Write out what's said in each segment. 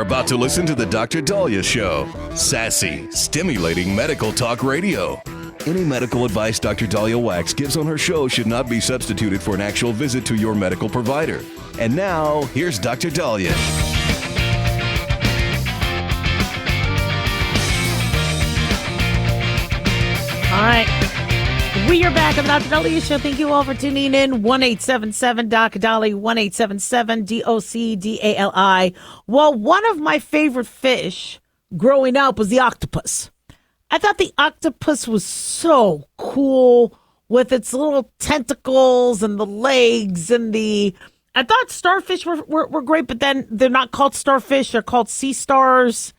about to listen to the Dr. Daliah Show. Sassy, stimulating medical talk radio. Any medical advice Dr. Daliah Wax gives on her show should not be substituted for an actual visit to your medical provider. And now, here's Dr. Daliah. All right. We are back on the Dr. Daliah Show. Thank you all for tuning in. 1-877-DOC-DALI, 1-877-DOC-DALI. Well, one of my favorite fish growing up was the octopus. I thought the octopus was so cool with its little tentacles and the legs and I thought starfish were great, but then they're not called starfish. They're called sea stars.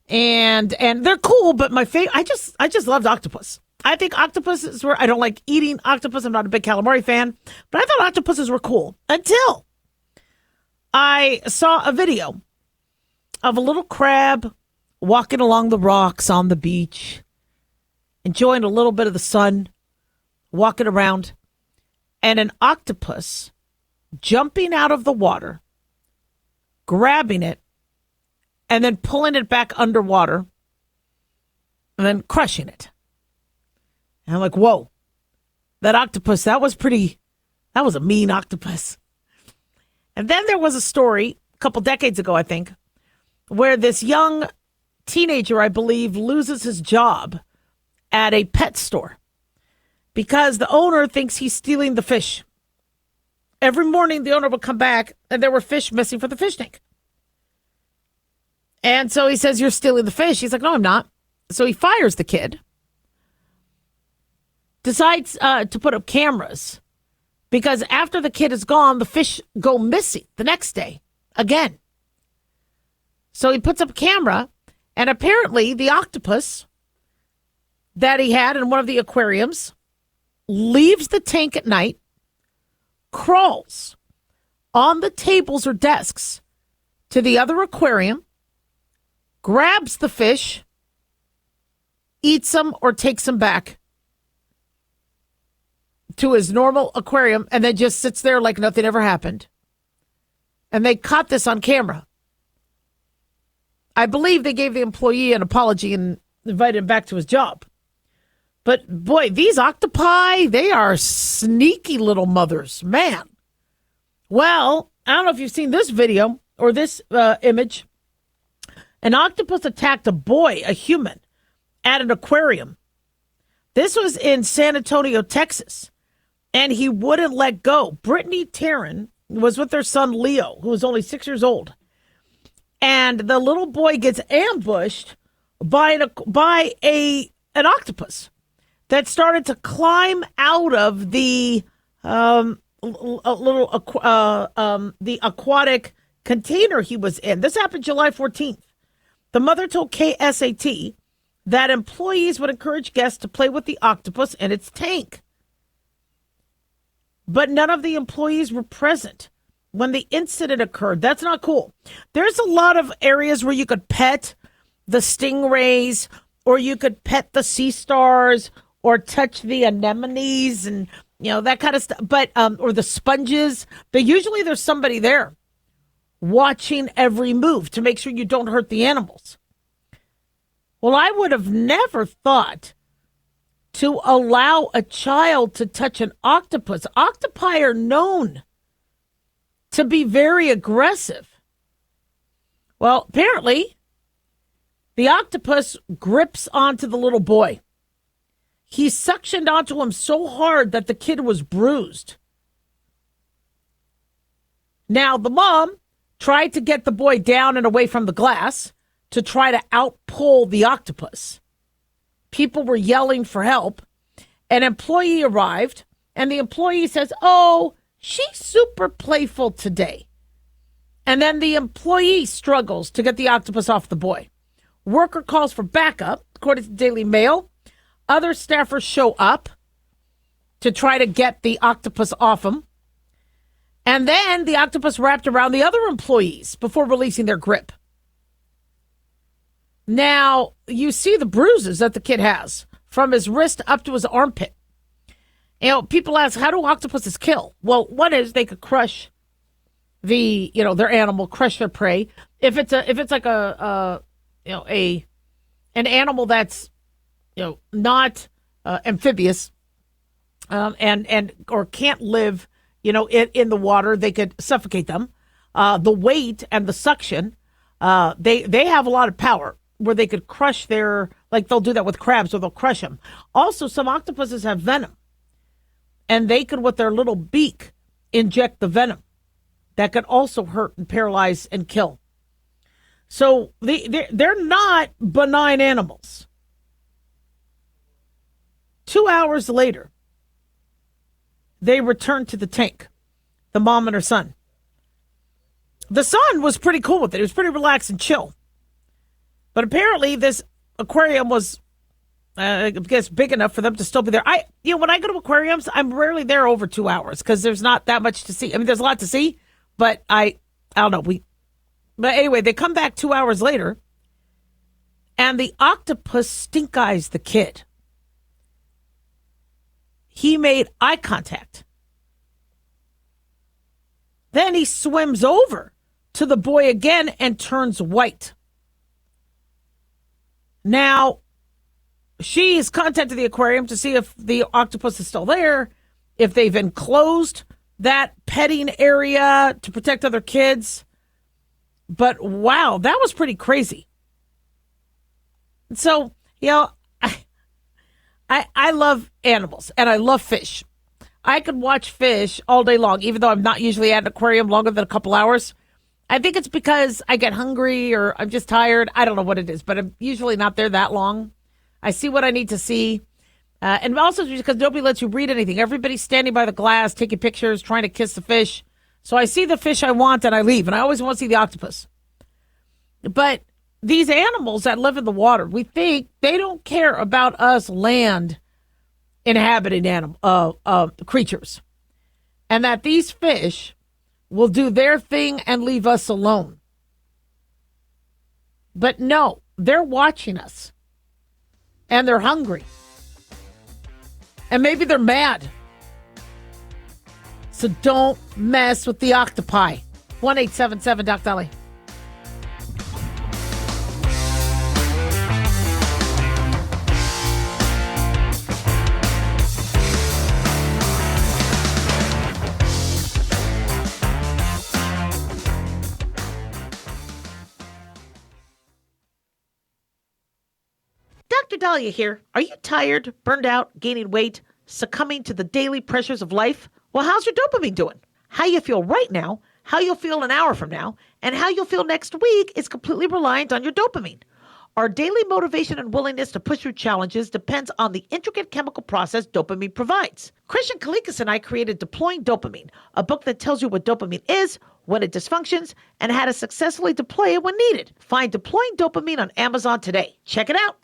And they're cool, but my favorite, I just loved octopus. I think octopuses I don't like eating octopus. I'm not a big calamari fan, but I thought octopuses were cool until I saw a video of a little crab walking along the rocks on the beach, enjoying a little bit of the sun, walking around, and an octopus jumping out of the water, grabbing it, and then pulling it back underwater, and then crushing it. And I'm like, whoa, that octopus, that was a mean octopus. And then there was a story a couple decades ago, I think, where this young teenager, I believe, loses his job at a pet store because the owner thinks he's stealing the fish. Every morning, the owner would come back, and there were fish missing from the fish tank. And so he says, "You're stealing the fish." He's like, "No, I'm not." So he fires the kid. Decides to put up cameras because after the kid is gone, the fish go missing the next day again. So he puts up a camera, and apparently the octopus that he had in one of the aquariums leaves the tank at night, crawls on the tables or desks to the other aquarium, grabs the fish, eats them, or takes them back to his normal aquarium, and then just sits there like nothing ever happened. And they caught this on camera. I believe they gave the employee an apology and invited him back to his job. But boy, these octopi, they are sneaky little mothers, man. Well, I don't know if you've seen this video or this image. An octopus attacked a human, at an aquarium. This was in San Antonio, Texas. And he wouldn't let go. Brittany Taryn was with their son, Leo, who was only 6 years old. And the little boy gets ambushed by an octopus that started to climb out of the the aquatic container he was in. This happened July 14th. The mother told KSAT that employees would encourage guests to play with the octopus in its tank. But none of the employees were present when the incident occurred. That's not cool. There's a lot of areas where you could pet the stingrays, or you could pet the sea stars, or touch the anemones and, that kind of stuff. But, or the sponges. But usually there's somebody there watching every move to make sure you don't hurt the animals. Well, I would have never thought to allow a child to touch an octopus. Octopi are known to be very aggressive. Well, apparently, the octopus grips onto the little boy. He suctioned onto him so hard that the kid was bruised. Now, the mom tried to get the boy down and away from the glass to try to outpull the octopus. People were yelling for help. An employee arrived, and the employee says, "Oh, she's super playful today." And then the employee struggles to get the octopus off the boy. Worker calls for backup, according to the Daily Mail. Other staffers show up to try to get the octopus off him. And then the octopus wrapped around the other employees before releasing their grip. Now, you see the bruises that the kid has from his wrist up to his armpit. People ask, how do octopuses kill? Well, one is they could crush their animal, crush their prey. If it's like an animal that's not amphibious, and or can't live in the water, they could suffocate them. The weight and the suction, they have a lot of power where they could crush they'll do that with crabs, or they'll crush them. Also, some octopuses have venom, and they could, with their little beak, inject the venom that could also hurt and paralyze and kill. So they're not benign animals. 2 hours later, they returned to the tank, the mom and her son. The son was pretty cool with it. He was pretty relaxed and chill. But apparently this aquarium was, I guess, big enough for them to still be there. When I go to aquariums, I'm rarely there over 2 hours because there's not that much to see. I mean, there's a lot to see, but I don't know. But anyway, they come back 2 hours later, and the octopus stink eyes the kid. He made eye contact. Then he swims over to the boy again and turns white. Now, she's contacted the aquarium to see if the octopus is still there, if they've enclosed that petting area to protect other kids. But wow, that was pretty crazy. So, I love animals and I love fish. I could watch fish all day long, even though I'm not usually at an aquarium longer than a couple hours. I think it's because I get hungry or I'm just tired. I don't know what it is, but I'm usually not there that long. I see what I need to see. And also because nobody lets you read anything. Everybody's standing by the glass, taking pictures, trying to kiss the fish. So I see the fish I want and I leave. And I always want to see the octopus. But these animals that live in the water, we think they don't care about us land inhabiting creatures. And that these fish will do their thing and leave us alone. But no, they're watching us. And they're hungry. And maybe they're mad. So don't mess with the octopi. 1-877-DOC-DALIAH. Dr. Daliah here. Are you tired, burned out, gaining weight, succumbing to the daily pressures of life? Well, how's your dopamine doing? How you feel right now, how you'll feel an hour from now, and how you'll feel next week is completely reliant on your dopamine. Our daily motivation and willingness to push through challenges depends on the intricate chemical process dopamine provides. Christian Kalikas and I created Deploying Dopamine, a book that tells you what dopamine is, when it dysfunctions, and how to successfully deploy it when needed. Find Deploying Dopamine on Amazon today. Check it out.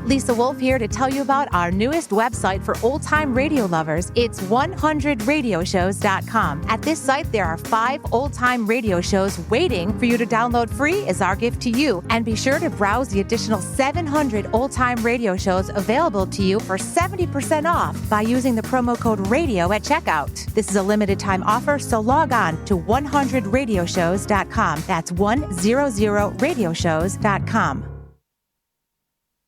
Lisa Wolf here to tell you about our newest website for old-time radio lovers. It's 100radioshows.com. At this site, there are 5 old-time radio shows waiting for you to download free as our gift to you. And be sure to browse the additional 700 old-time radio shows available to you for 70% off by using the promo code RADIO at checkout. This is a limited-time offer, so log on to 100radioshows.com. That's 100radioshows.com.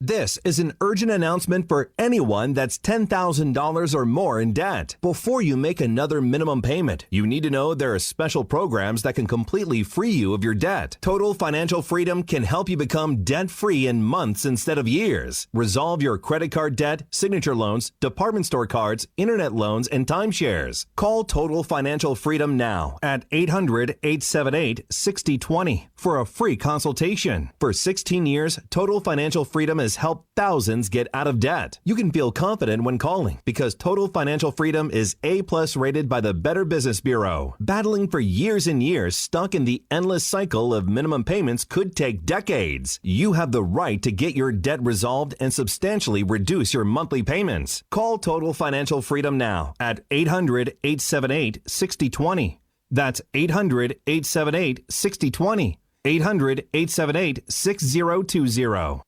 This is an urgent announcement for anyone that's $10,000 or more in debt. Before you make another minimum payment, you need to know there are special programs that can completely free you of your debt. Total Financial Freedom can help you become debt-free in months instead of years. Resolve your credit card debt, signature loans, department store cards, internet loans, and timeshares. Call Total Financial Freedom now at 800-878-6020 for a free consultation. For 16 years, Total Financial Freedom has helped thousands get out of debt. You can feel confident when calling because Total Financial Freedom is A+ rated by the Better Business Bureau. Battling for years and years stuck in the endless cycle of minimum payments could take decades. You have the right to get your debt resolved and substantially reduce your monthly payments. Call Total Financial Freedom now at 800-878-6020. That's 800-878-6020. 800-878-6020.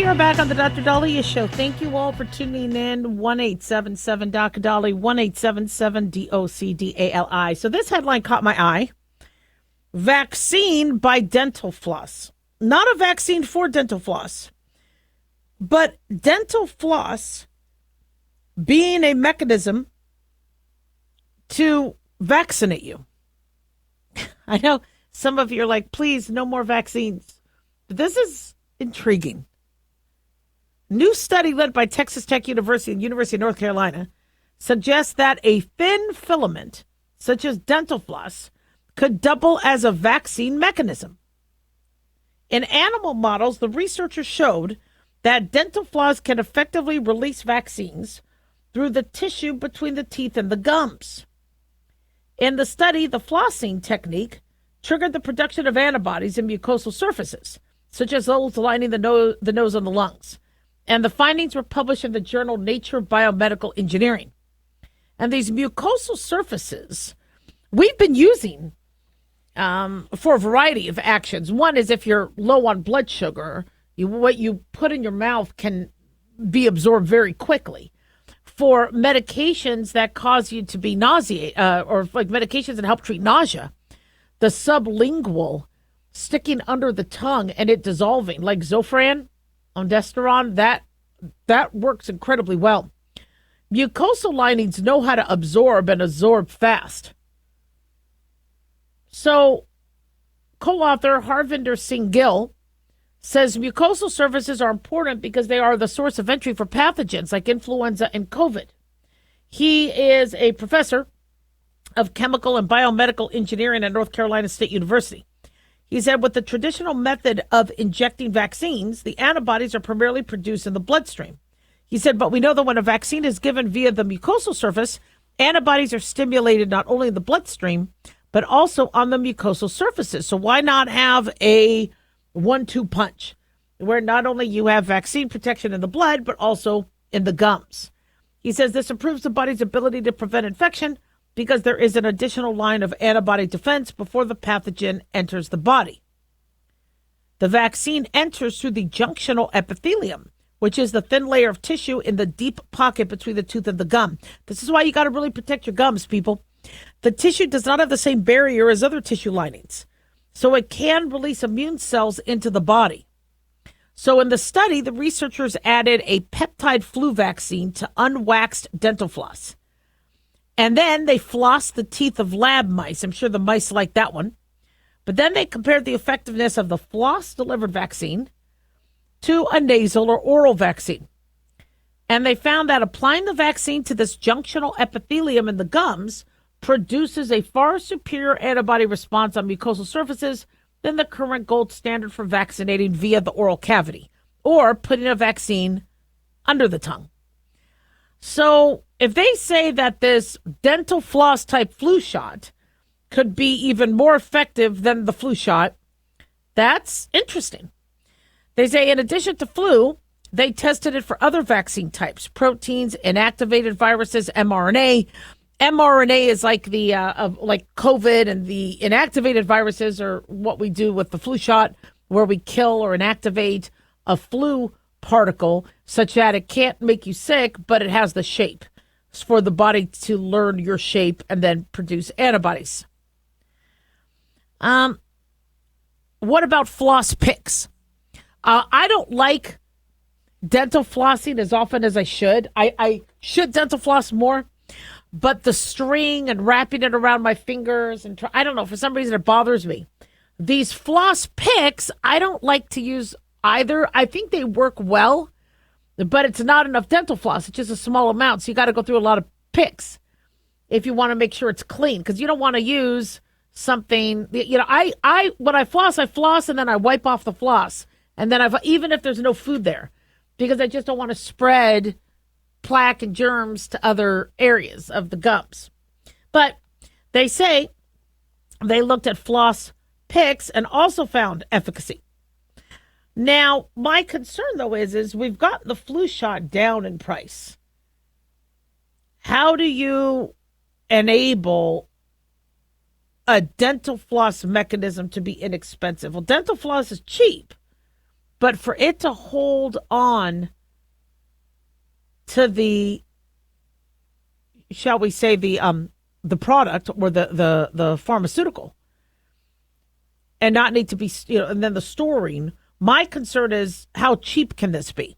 are back on the Dr. Daliah Show. Thank you all for tuning in. 1-877 Dr. Dali, 1-877 DOCDALI. So this headline caught my eye. Vaccine by dental floss. Not a vaccine for dental floss, but dental floss being a mechanism to vaccinate you. I know some of you are like, please, no more vaccines. But this is intriguing. New study led by Texas Tech University and University of North Carolina suggests that a thin filament, such as dental floss, could double as a vaccine mechanism. In animal models, the researchers showed that dental floss can effectively release vaccines through the tissue between the teeth and the gums. In the study, the flossing technique triggered the production of antibodies in mucosal surfaces, such as those lining the nose and the lungs. And the findings were published in the journal Nature Biomedical Engineering. And these mucosal surfaces, we've been using for a variety of actions. One is if you're low on blood sugar, what you put in your mouth can be absorbed very quickly. For medications that cause you to be nauseated, or like medications that help treat nausea, the sublingual sticking under the tongue and it dissolving, like Zofran, ondansetron, that works incredibly well. Mucosal linings know how to absorb and absorb fast. So, co-author Harvinder Singh Gill says mucosal surfaces are important because they are the source of entry for pathogens like influenza and COVID. He is a professor of chemical and biomedical engineering at North Carolina State University. He said with the traditional method of injecting vaccines, the antibodies are primarily produced in the bloodstream. He said, but we know that when a vaccine is given via the mucosal surface, antibodies are stimulated not only in the bloodstream, but also on the mucosal surfaces. So why not have a 1-2 punch where not only you have vaccine protection in the blood, but also in the gums? He says this improves the body's ability to prevent infection because there is an additional line of antibody defense before the pathogen enters the body. The vaccine enters through the junctional epithelium, which is the thin layer of tissue in the deep pocket between the tooth and the gum. This is why you got to really protect your gums, people. The tissue does not have the same barrier as other tissue linings, so it can release immune cells into the body. So in the study, the researchers added a peptide flu vaccine to unwaxed dental floss. And then they flossed the teeth of lab mice. I'm sure the mice like that one. But then they compared the effectiveness of the floss-delivered vaccine to a nasal or oral vaccine. And they found that applying the vaccine to this junctional epithelium in the gums produces a far superior antibody response on mucosal surfaces than the current gold standard for vaccinating via the oral cavity or putting a vaccine under the tongue. So if they say that this dental floss type flu shot could be even more effective than the flu shot, that's interesting. They say in addition to flu, they tested it for other vaccine types, proteins, inactivated viruses, mRNA. mRNA is like the like COVID, and the inactivated viruses are what we do with the flu shot, where we kill or inactivate a flu particle such that it can't make you sick, but it has the shape. It's for the body to learn your shape and then produce antibodies. What about floss picks? I don't like dental flossing as often as I should. I should dental floss more, but the string and wrapping it around my fingers, and I don't know, for some reason it bothers me. These floss picks, I don't like to use either. I think they work well, but it's not enough dental floss. It's just a small amount, so you got to go through a lot of picks if you want to make sure it's clean, because you don't want to use something, I when I floss, and then I wipe off the floss, and then even if there's no food there, because I just don't want to spread plaque and germs to other areas of the gums. But they say they looked at floss picks and also found efficacy. Now, my concern, though, is we've gotten the flu shot down in price. How do you enable a dental floss mechanism to be inexpensive? Well, dental floss is cheap, But for it to hold on to the, shall we say, the product or the pharmaceutical, and not need to be, and then the storing, my concern is how cheap can this be?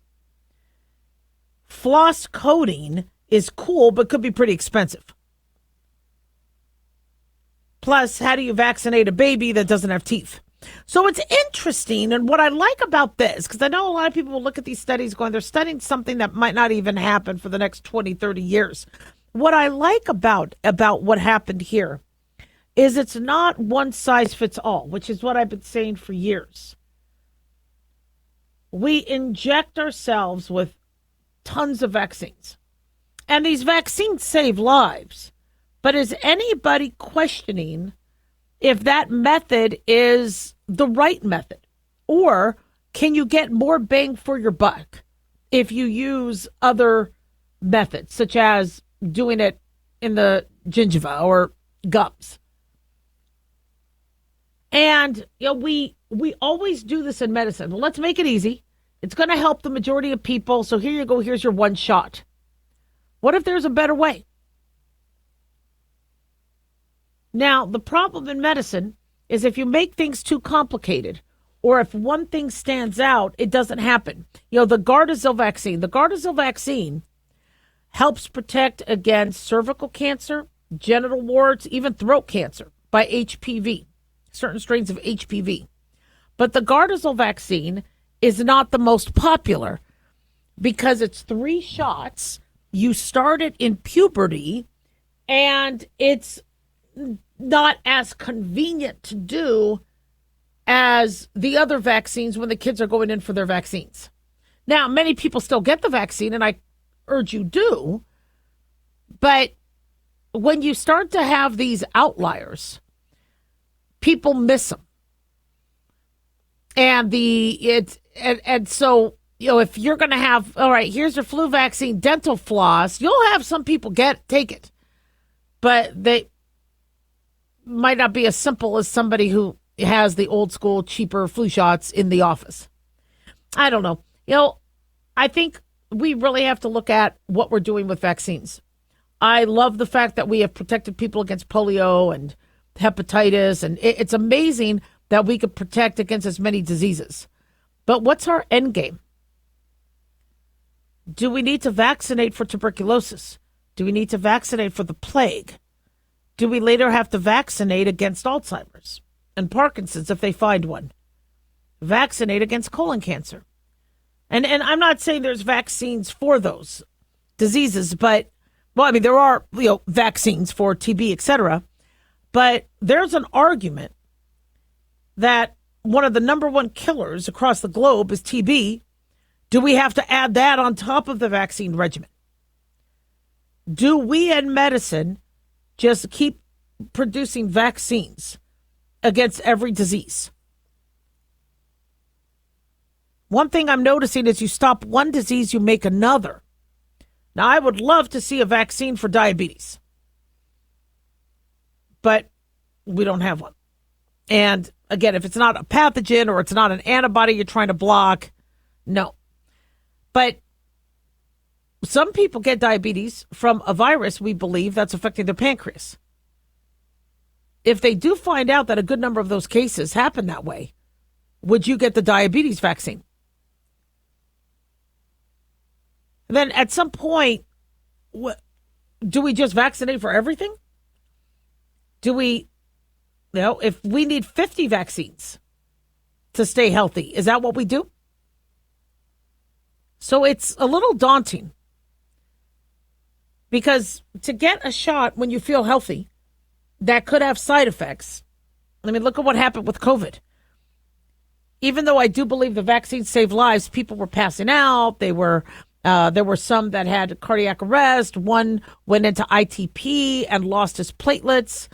Floss coating is cool, but could be pretty expensive. Plus, how do you vaccinate a baby that doesn't have teeth? So it's interesting. And what I like about this, because I know a lot of people will look at these studies going, they're studying something that might not even happen for the next 20, 30 years. What I like about what happened here is it's not one size fits all, which is what I've been saying for years. We inject ourselves with tons of vaccines, and these vaccines save lives. But is anybody questioning if that method is the right method? Or can you get more bang for your buck if you use other methods, such as doing it in the gingiva or gums? And we always do this in medicine. Well, let's make it easy. It's going to help the majority of people. So here you go. Here's your one shot. What if there's a better way? Now, the problem in medicine is if you make things too complicated, or if one thing stands out, it doesn't happen. The Gardasil vaccine helps protect against cervical cancer, genital warts, even throat cancer by HPV, certain strains of HPV. But the Gardasil vaccine is not the most popular because it's 3 shots. You start it in puberty, and it's not as convenient to do as the other vaccines when the kids are going in for their vaccines. Now, many people still get the vaccine, and I urge you do, but when you start to have these outliers, people miss them. And so if you're going to have, all right, here's your flu vaccine, dental floss, you'll have some people take it, but they might not be as simple as somebody who has the old school, cheaper flu shots in the office. I don't know. I think we really have to look at what we're doing with vaccines. I love the fact that we have protected people against polio and hepatitis, and it's amazing that we could protect against as many diseases. But what's our end game? Do we need to vaccinate for tuberculosis? Do we need to vaccinate for the plague? Do we later have to vaccinate against Alzheimer's and Parkinson's if they find one? Vaccinate against colon cancer. And I'm not saying there's vaccines for those diseases, but, there are, vaccines for TB, etc. But there's an argument that one of the number one killers across the globe is TB. Do we have to add that on top of the vaccine regimen? Do we in medicine just keep producing vaccines against every disease? One thing I'm noticing is you stop one disease, you make another. Now, I would love to see a vaccine for diabetes, but we don't have one. And again, if it's not a pathogen or it's not an antibody you're trying to block, no. But some people get diabetes from a virus, we believe, that's affecting their pancreas. If they do find out that a good number of those cases happen that way, would you get the diabetes vaccine? And then at some point, do we just vaccinate for everything? Do we, if we need 50 vaccines to stay healthy, is that what we do? So it's a little daunting because to get a shot when you feel healthy that could have side effects. Look at what happened with COVID. Even though I do believe the vaccine saved lives, people were passing out. There were some that had cardiac arrest. One went into ITP and lost his platelets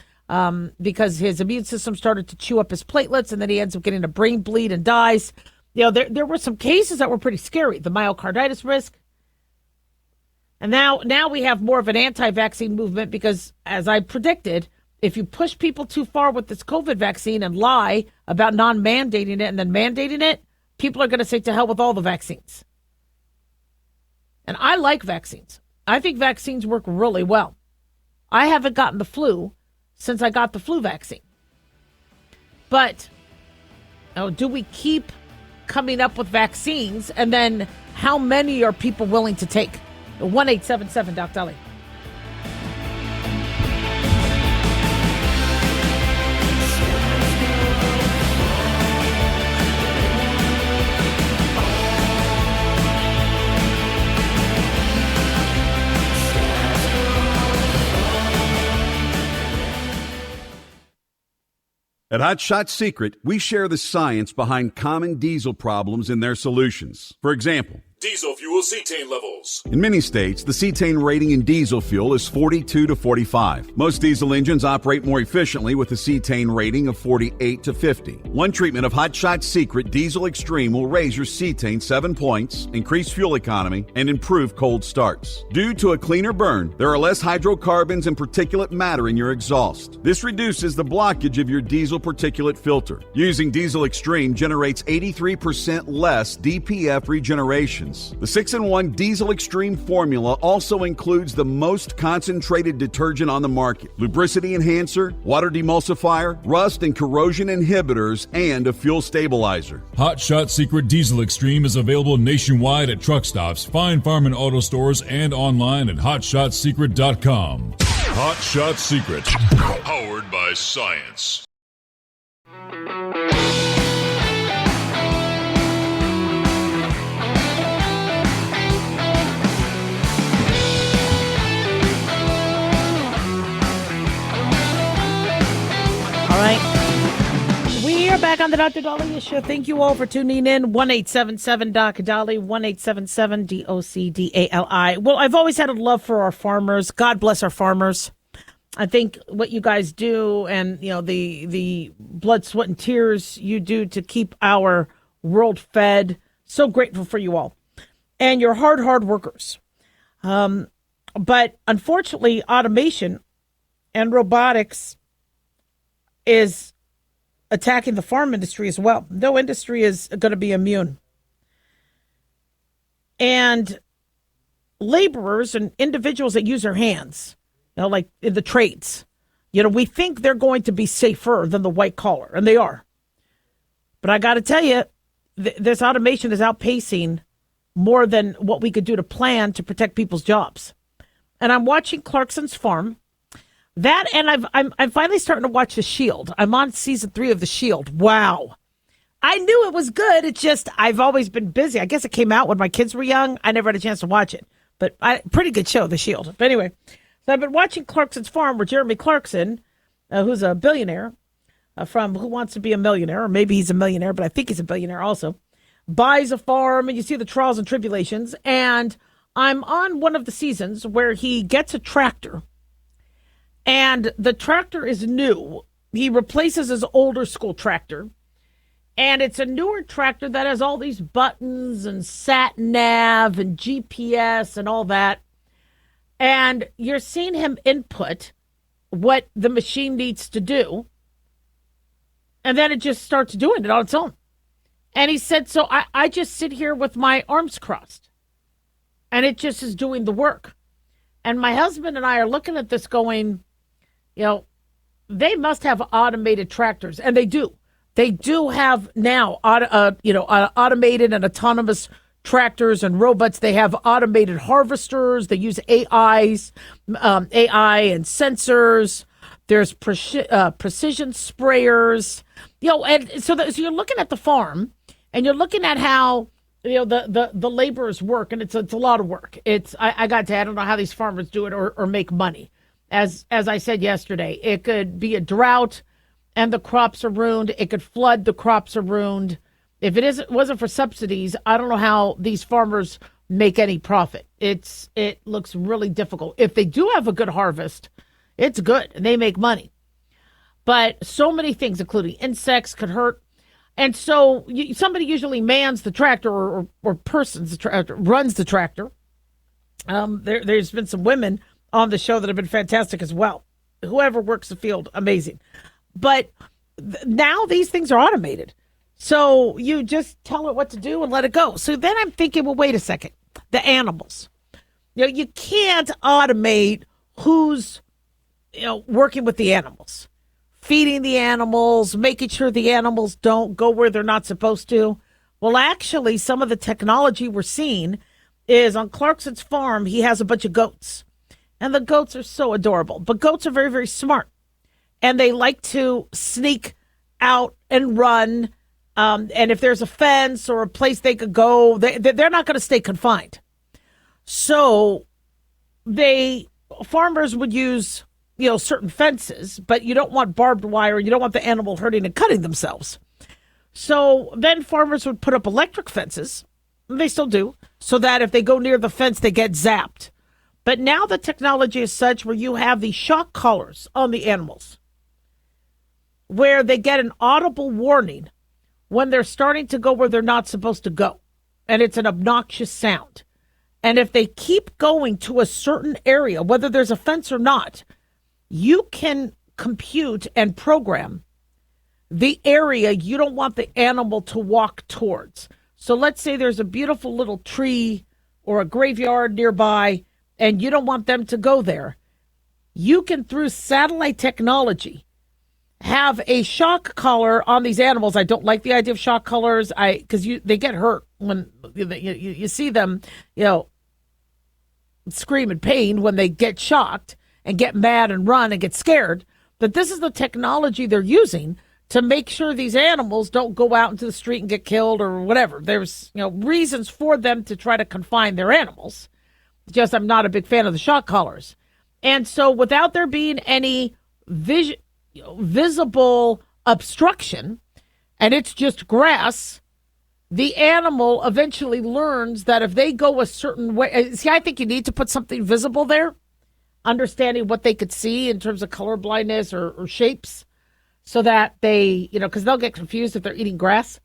because his immune system started to chew up his platelets, and then he ends up getting a brain bleed and dies. There were some cases that were pretty scary, the myocarditis risk. And now we have more of an anti-vaccine movement because, as I predicted, if you push people too far with this COVID vaccine and lie about non-mandating it and then mandating it, people are going to say to hell with all the vaccines. And I like vaccines. I think vaccines work really well. I haven't gotten the flu since I got the flu vaccine. But do we keep coming up with vaccines? And then how many are people willing to take? 1-877 Doc Daliah. At Hot Shot Secret, we share the science behind common diesel problems and their solutions. For example, Diesel fuel cetane levels. in many states, the cetane rating in diesel fuel is 42 to 45. Most diesel engines operate more efficiently with a cetane rating of 48 to 50. One treatment of Hot Shot Secret Diesel Extreme will raise your cetane 7 points, increase fuel economy, and improve cold starts. Due to a cleaner burn, there are less hydrocarbons and particulate matter in your exhaust. This reduces the blockage of your diesel particulate filter. Using Diesel Extreme generates 83% less DPF regeneration. The 6-in-1 Diesel Extreme formula also includes the most concentrated detergent on the market, lubricity enhancer, water demulsifier, rust and corrosion inhibitors, and a fuel stabilizer. Hot Shot Secret Diesel Extreme is available nationwide at truck stops, fine farm and auto stores, and online at hotshotsecret.com. Hot Shot Secret, powered by science. All right. We are back on the Dr. Daliah Show. Thank you all for tuning in. 1-877 Doc Dali, 1-877 DOCDALI. Well, I've always had a love for our farmers. God bless our farmers. I think what you guys do and, the blood, sweat, and tears you do to keep our world fed. So grateful for you all. And you're hard workers. But unfortunately, automation and robotics is attacking the farm industry as well. No industry is going to be immune. And laborers and individuals that use their hands, like in the trades, we think they're going to be safer than the white collar, and they are. But I got to tell you, this automation is outpacing more than what we could do to plan to protect people's jobs. And I'm watching Clarkson's Farm. That, and I'm finally starting to watch The Shield. I'm on season 3 of The Shield. Wow. I knew it was good. It's just I've always been busy. I guess it came out when my kids were young. I never had a chance to watch it. But pretty good show, The Shield. But anyway, so I've been watching Clarkson's Farm, where Jeremy Clarkson, who's a billionaire from Who Wants to Be a Millionaire, or maybe he's a millionaire, but I think he's a billionaire also, buys a farm, and you see the trials and tribulations. And I'm on one of the seasons where he gets a tractor. And the tractor is new. He replaces his older school tractor. And it's a newer tractor that has all these buttons and sat nav and GPS and all that. And you're seeing him input what the machine needs to do. And then it just starts doing it on its own. And he said, so I just sit here with my arms crossed. And it just is doing the work. And my husband and I are looking at this going, they must have automated tractors, and they do. They do have now, automated and autonomous tractors and robots. They have automated harvesters. They use AI and sensors. There's precision sprayers. And so you're looking at the farm, and you're looking at how the laborers work, and it's a lot of work. I got to say, I don't know how these farmers do it or make money. As I said yesterday, it could be a drought and the crops are ruined. It could flood, the crops are ruined. If it wasn't for subsidies, I don't know how these farmers make any profit. It looks really difficult. If they do have a good harvest, it's good and they make money. But so many things, including insects, could hurt. And so somebody usually mans the tractor or runs the tractor. There's been some women on the show that have been fantastic as well. Whoever works the field, amazing. But now these things are automated. So you just tell it what to do and let it go. So then I'm thinking, well, wait a second. The animals. You can't automate who's working with the animals, feeding the animals, making sure the animals don't go where they're not supposed to. Well, actually, some of the technology we're seeing is on Clarkson's farm. He has a bunch of goats, and the goats are so adorable. But goats are very, very smart, and they like to sneak out and run. And if there's a fence or a place they could go, they're not going to stay confined. So farmers would use, certain fences, but you don't want barbed wire. You don't want the animal hurting and cutting themselves. So then farmers would put up electric fences. And they still do, so that if they go near the fence, they get zapped. But now the technology is such where you have these shock collars on the animals, where they get an audible warning when they're starting to go where they're not supposed to go. And it's an obnoxious sound. And if they keep going to a certain area, whether there's a fence or not, you can compute and program the area you don't want the animal to walk towards. So let's say there's a beautiful little tree or a graveyard nearby, and you don't want them to go there. You can, through satellite technology, have a shock collar on these animals. I don't like the idea of shock collars because they get hurt when you see them, scream in pain when they get shocked and get mad and run and get scared. But this is the technology they're using to make sure these animals don't go out into the street and get killed or whatever. There's reasons for them to try to confine their animals. Just I'm not a big fan of the shock collars. And so without there being any visible obstruction, and it's just grass, the animal eventually learns that if they go a certain way. See, I think you need to put something visible there, understanding what they could see in terms of color blindness or shapes, so that they, because they'll get confused if they're eating grass.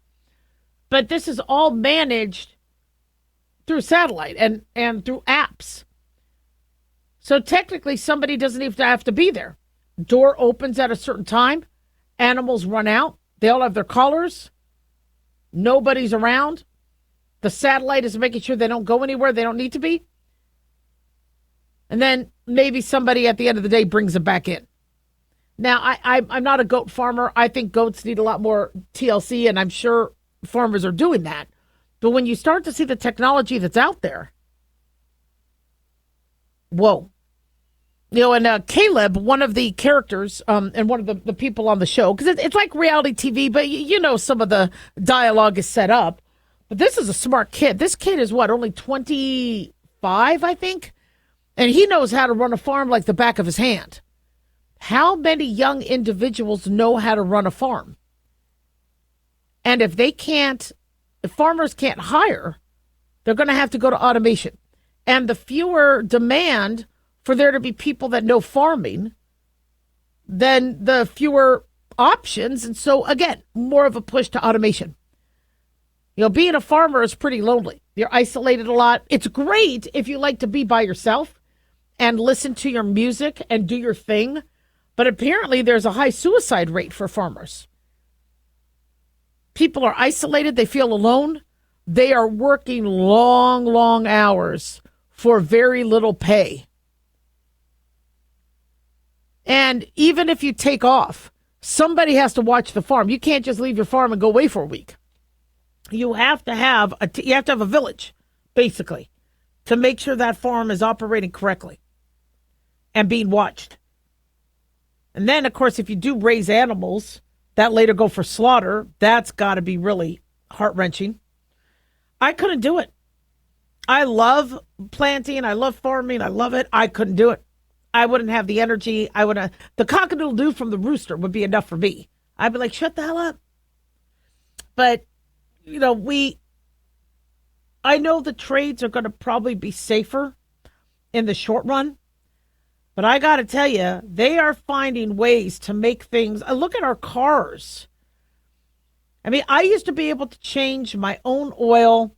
But this is all managed through satellite and through apps. So technically, somebody doesn't even have to be there. Door opens at a certain time. Animals run out. They all have their collars. Nobody's around. The satellite is making sure they don't go anywhere they don't need to be. And then maybe somebody at the end of the day brings them back in. Now, I'm not a goat farmer. I think goats need a lot more TLC, and I'm sure farmers are doing that. But when you start to see the technology that's out there, whoa. And Caleb, one of the characters and one of the people on the show, because it's like reality TV, but some of the dialogue is set up. But this is a smart kid. This kid is only 25, I think? And he knows how to run a farm like the back of his hand. How many young individuals know how to run a farm? And if farmers can't hire, they're going to have to go to automation. And the fewer demand for there to be people that know farming, then the fewer options. And so, again, more of a push to automation. Being a farmer is pretty lonely. You're isolated a lot. It's great if you like to be by yourself and listen to your music and do your thing. But apparently there's a high suicide rate for farmers. People are isolated. They feel alone. They are working long, long hours for very little pay. And even if you take off, somebody has to watch the farm. You can't just leave your farm and go away for a week. You have to have a village, basically, to make sure that farm is operating correctly and being watched. And then, of course, if you do raise animals that later go for slaughter, that's got to be really heart-wrenching. I couldn't do it. I love planting. I love farming. I love it. I couldn't do it. I wouldn't have the energy. The cock-a-doodle-doo from the rooster would be enough for me. I'd be like, shut the hell up. But, I know the trades are going to probably be safer in the short run. But I got to tell you, they are finding ways to make things. Look at our cars. I mean, I used to be able to change my own oil,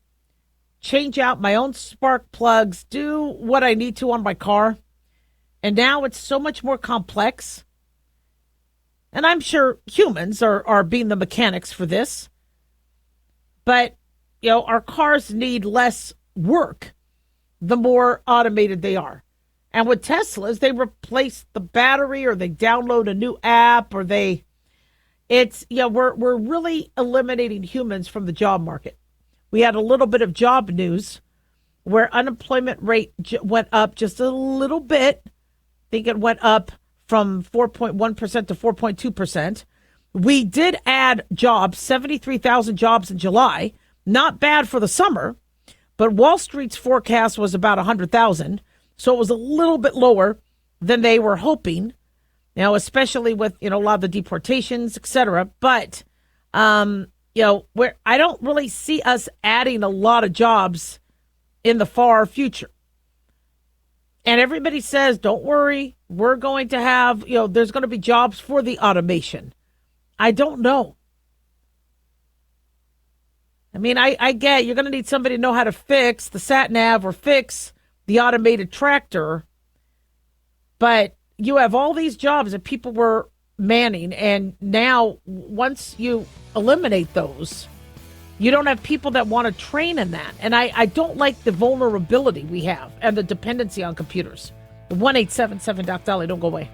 change out my own spark plugs, do what I need to on my car. And now it's so much more complex. And I'm sure humans are being the mechanics for this. But, our cars need less work the more automated they are. And with Teslas, they replace the battery or they download a new app or we're really eliminating humans from the job market. We had a little bit of job news where unemployment rate went up just a little bit. I think it went up from 4.1% to 4.2%. We did add jobs, 73,000 jobs in July. Not bad for the summer, but Wall Street's forecast was about 100,000. So it was a little bit lower than they were hoping, especially with, a lot of the deportations, et cetera. But, where I don't really see us adding a lot of jobs in the far future. And everybody says, don't worry, we're going to have, there's going to be jobs for the automation. I don't know. I mean, I get you're going to need somebody to know how to fix the sat nav or fix the automated tractor. But you have all these jobs that people were manning. And now once you eliminate those, you don't have people that want to train in that. And I don't like the vulnerability we have and the dependency on computers. 1-877-DOC-DALIAH, don't go away.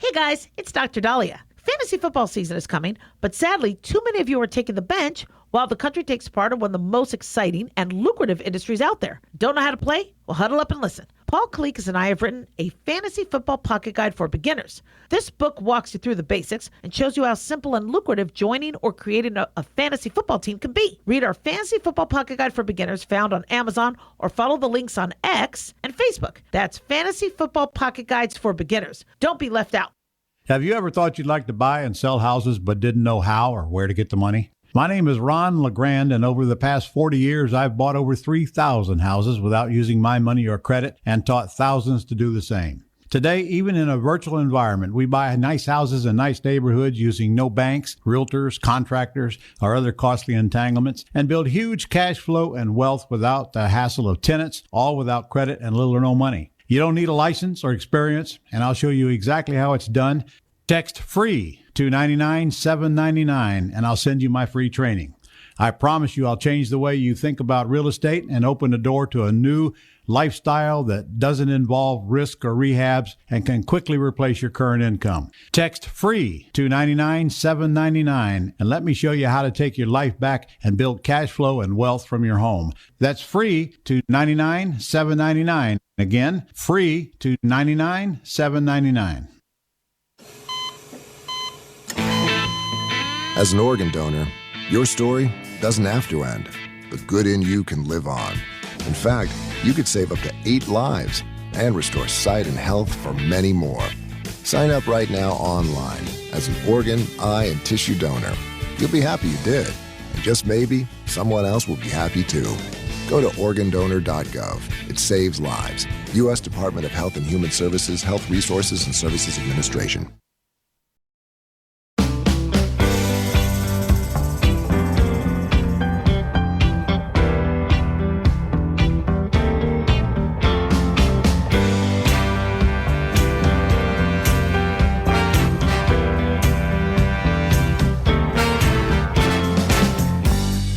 Hey guys, it's Dr. Daliah. Fantasy football season is coming, but sadly, too many of you are taking the bench while the country takes part in one of the most exciting and lucrative industries out there. Don't know how to play? Well, huddle up and listen. Paul Kalikas and I have written a fantasy football pocket guide for beginners. This book walks you through the basics and shows you how simple and lucrative joining or creating a fantasy football team can be. Read our fantasy football pocket guide for beginners found on Amazon or follow the links on X and Facebook. That's Fantasy Football Pocket Guides for Beginners. Don't be left out. Have you ever thought you'd like to buy and sell houses but didn't know how or where to get the money? My name is Ron LeGrand, and over the past 40 years, I've bought over 3,000 houses without using my money or credit and taught thousands to do the same. Today, even in a virtual environment, we buy nice houses in nice neighborhoods using no banks, realtors, contractors, or other costly entanglements, and build huge cash flow and wealth without the hassle of tenants, all without credit and little or no money. You don't need a license or experience, and I'll show you exactly how it's done. Text FREE to 99799, and I'll send you my free training. I promise you I'll change the way you think about real estate and open the door to a new lifestyle that doesn't involve risk or rehabs and can quickly replace your current income. Text FREE to 99799, and let me show you how to take your life back and build cash flow and wealth from your home. That's FREE to 99799. Again, FREE to 99799. As an organ donor, your story doesn't have to end. The good in you can live on. In fact, you could save up to 8 lives and restore sight and health for many more. Sign up right now online as an organ, eye, and tissue donor. You'll be happy you did. And just maybe, someone else will be happy too. Go to organdonor.gov. It saves lives. U.S. Department of Health and Human Services, Health Resources and Services Administration.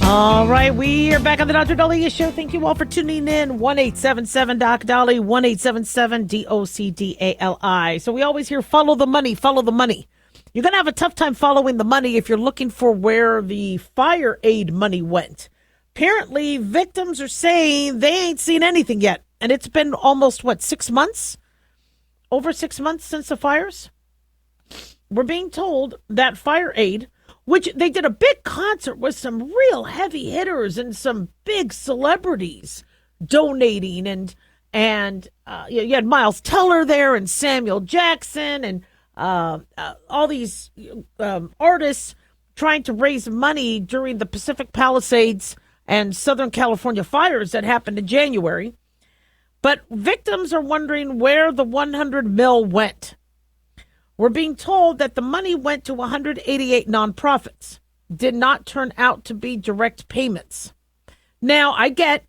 All right, we are back on the Dr. Daliah Show. Thank you all for tuning in. 1-877-DOC-DALI, 1-877-DOCDALI. So we always hear follow the money, follow the money. You're going to have a tough time following the money if you're looking for where the fire aid money went. Apparently, victims are saying they ain't seen anything yet. And it's been almost, 6 months? Over 6 months since the fires? We're being told that fire aid, which they did a big concert with some real heavy hitters and some big celebrities donating, and you had Miles Teller there and Samuel Jackson and all these artists trying to raise money during the Pacific Palisades and Southern California fires that happened in January. But victims are wondering where the $100 million went. We're being told that the money went to 188 nonprofits, did not turn out to be direct payments. Now, I get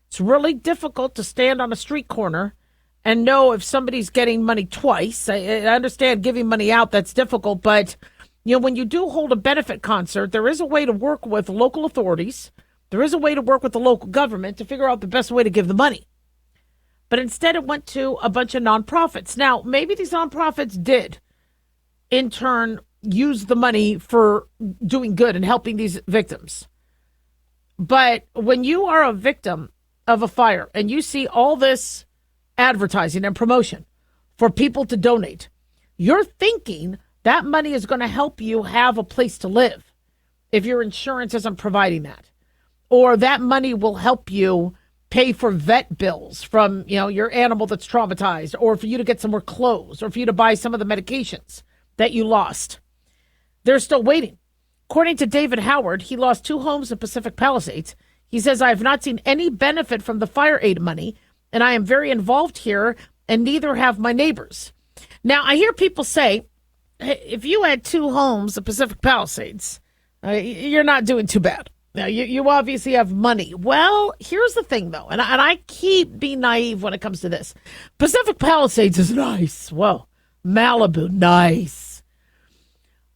it's really difficult to stand on a street corner and know if somebody's getting money twice. I understand giving money out, that's difficult, but when you do hold a benefit concert, there is a way to work with local authorities. There is a way to work with the local government to figure out the best way to give the money. But instead, it went to a bunch of nonprofits. Now, maybe these nonprofits did, in turn, use the money for doing good and helping these victims. But when you are a victim of a fire and you see all this advertising and promotion for people to donate, you're thinking that money is going to help you have a place to live if your insurance isn't providing that. Or that money will help you pay for vet bills from, your animal that's traumatized, or for you to get some more clothes, or for you to buy some of the medications that you lost. They're still waiting. According to David Howard, he lost 2 homes in Pacific Palisades. He says, I have not seen any benefit from the fire aid money, and I am very involved here, and neither have my neighbors. Now, I hear people say, hey, if you had 2 homes in Pacific Palisades, you're not doing too bad. Now, you obviously have money. Well, here's the thing, though, and I keep being naive when it comes to this. Pacific Palisades is nice. Whoa, Malibu, nice.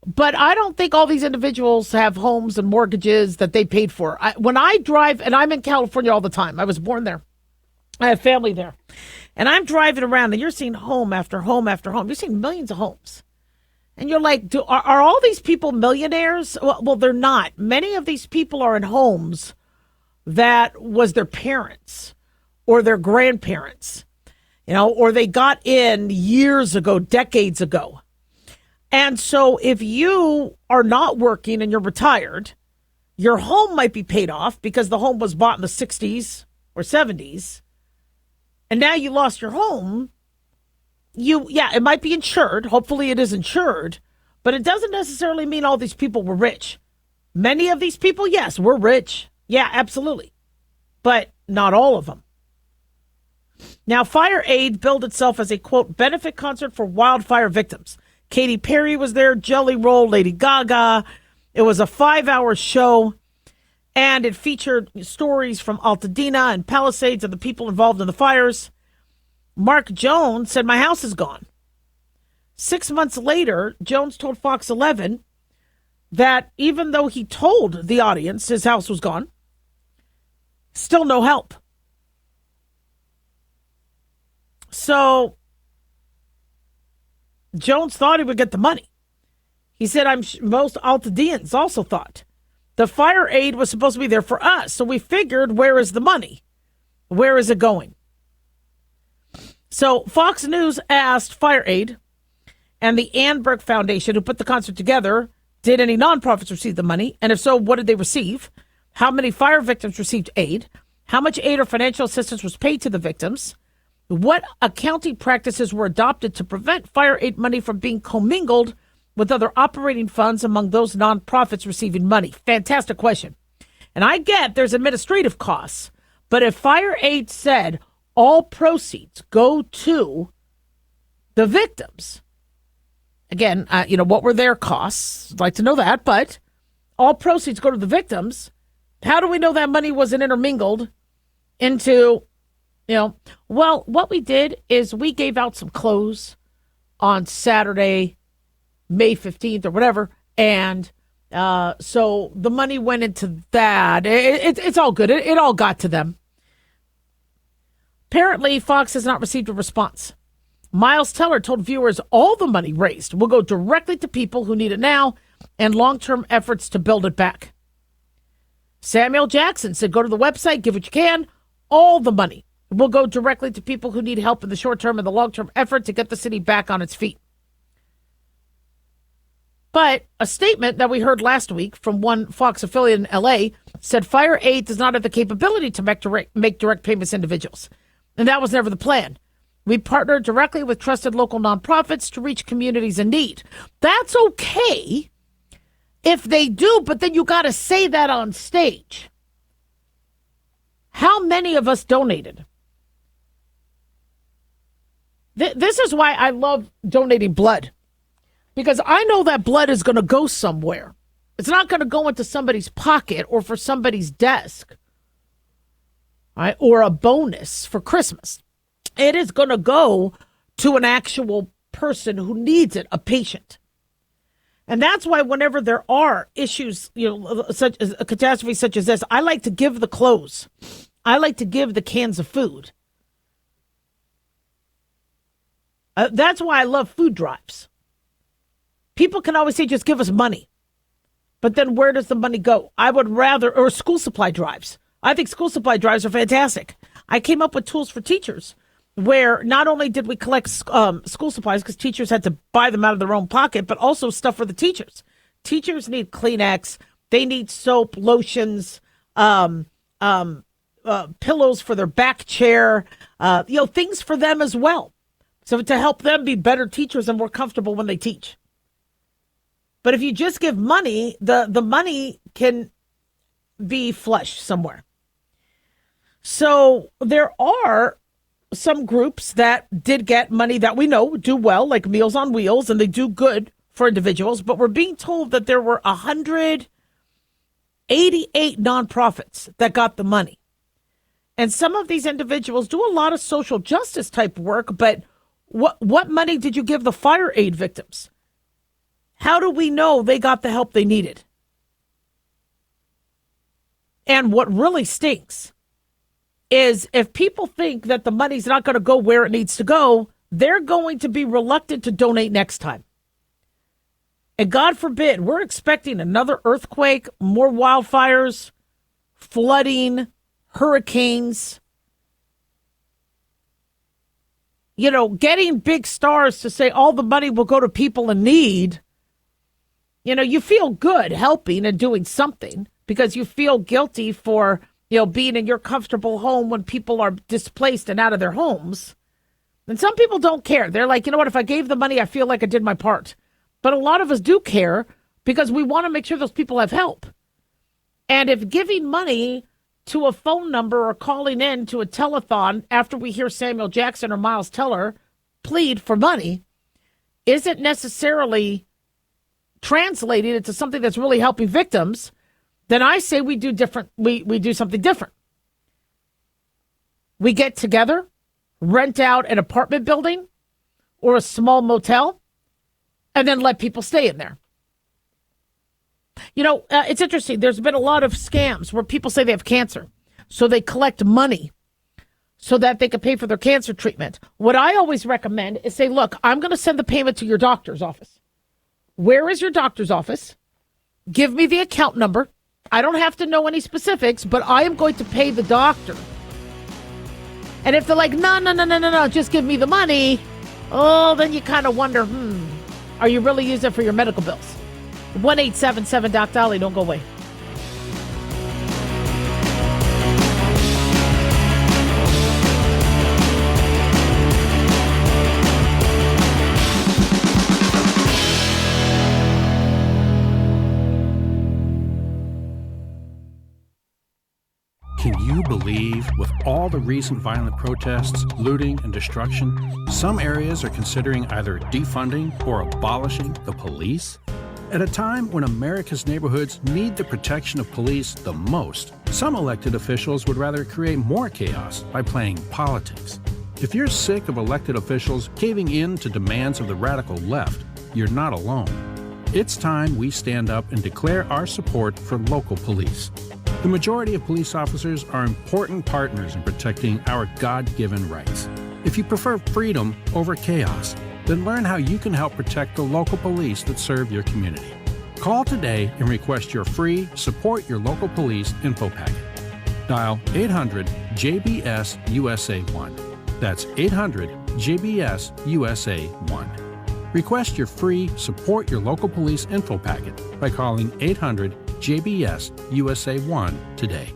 But I don't think all these individuals have homes and mortgages that they paid for. When I drive, and I'm in California all the time. I was born there. I have family there. And I'm driving around, and you're seeing home after home after home. You're seeing millions of homes. And you're like, are all these people millionaires? Well, they're not. Many of these people are in homes that was their parents or their grandparents, or they got in years ago, decades ago. And so if you are not working and you're retired, your home might be paid off because the home was bought in the 60s or 70s. And now you lost your home. It might be insured. Hopefully it is insured, but it doesn't necessarily mean all these people were rich. Many of these people, yes, were rich. Yeah, absolutely. But not all of them. Now, Fire Aid billed itself as a, quote, benefit concert for wildfire victims. Katy Perry was there, Jelly Roll, Lady Gaga. It was a 5-hour show, and it featured stories from Altadena and Palisades and the people involved in the fires. Mark Jones said, my house is gone. 6 months later, Jones told Fox 11 that even though he told the audience his house was gone, still no help. So Jones thought he would get the money. He said, most Altadeans also thought. The fire aid was supposed to be there for us, so we figured, where is the money? Where is it going? So Fox News asked Fire Aid and the Annberg Foundation, who put the concert together, did any nonprofits receive the money? And if so, what did they receive? How many fire victims received aid? How much aid or financial assistance was paid to the victims? What accounting practices were adopted to prevent fire aid money from being commingled with other operating funds among those nonprofits receiving money? Fantastic question. And I get there's administrative costs, but if Fire Aid said all proceeds go to the victims, again, what were their costs? I'd like to know that, but all proceeds go to the victims. How do we know that money wasn't intermingled into, well, what we did is we gave out some clothes on Saturday, May 15th or whatever. And so the money went into that. It's all good. It all got to them. Apparently, Fox has not received a response. Miles Teller told viewers all the money raised will go directly to people who need it now and long-term efforts to build it back. Samuel Jackson said, go to the website, give what you can. All the money will go directly to people who need help in the short-term and the long-term effort to get the city back on its feet. But a statement that we heard last week from one Fox affiliate in L.A. said Fire Aid does not have the capability to make direct payments to individuals. And that was never the plan. We partner directly with trusted local nonprofits to reach communities in need. That's okay if they do, but then you got to say that on stage. How many of us donated? This is why I love donating blood. Because I know that blood is going to go somewhere. It's not going to go into somebody's pocket or for somebody's desk, right? Or a bonus for Christmas. It is going to go to an actual person who needs it, a patient. And that's why whenever there are issues, such as a catastrophe such as this, I like to give the clothes. I like to give the cans of food. That's why I love food drives. People can always say, just give us money. But then where does the money go? I would rather, or school supply drives. I think school supply drives are fantastic. I came up with tools for teachers where not only did we collect school supplies because teachers had to buy them out of their own pocket, but also stuff for the teachers. Teachers need Kleenex. They need soap, lotions, pillows for their back chair, things for them as well. So to help them be better teachers and more comfortable when they teach. But if you just give money, the money can be flushed somewhere. So there are some groups that did get money that we know do well, like Meals on Wheels, and they do good for individuals. But we're being told that there were 188 nonprofits that got the money. And some of these individuals do a lot of social justice type work, but what money did you give the fire aid victims? How do we know they got the help they needed? And what really stinks is if people think that the money's not going to go where it needs to go, they're going to be reluctant to donate next time. And God forbid, we're expecting another earthquake, more wildfires, flooding, hurricanes. Getting big stars to say all the money will go to people in need. You feel good helping and doing something because you feel guilty for, being in your comfortable home when people are displaced and out of their homes. And some people don't care. They're like, if I gave the money, I feel like I did my part. But a lot of us do care because we want to make sure those people have help. And if giving money to a phone number or calling in to a telethon after we hear Samuel Jackson or Miles Teller plead for money isn't necessarily translated into something that's really helping victims, then I say we do different. We do something different. We get together, rent out an apartment building or a small motel, and then let people stay in there. It's interesting. There's been a lot of scams where people say they have cancer, so they collect money so that they can pay for their cancer treatment. What I always recommend is say, look, I'm going to send the payment to your doctor's office. Where is your doctor's office? Give me the account number. I don't have to know any specifics, but I am going to pay the doctor. And if they're like, no, just give me the money, then you kind of wonder, are you really using it for your medical bills? 1-877-DOC-DOLLY. Don't go away. Can you believe, with all the recent violent protests, looting, and destruction, some areas are considering either defunding or abolishing the police? At a time when America's neighborhoods need the protection of police the most, some elected officials would rather create more chaos by playing politics. If you're sick of elected officials caving in to demands of the radical left, you're not alone. It's time we stand up and declare our support for local police. The majority of police officers are important partners in protecting our God-given rights. If you prefer freedom over chaos, then learn how you can help protect the local police that serve your community. Call today and request your free Support Your Local Police info packet. Dial 800-JBS-USA-1. That's 800-JBS-USA-1. Request your free Support Your Local Police info packet by calling 800-JBS-USA-1 today.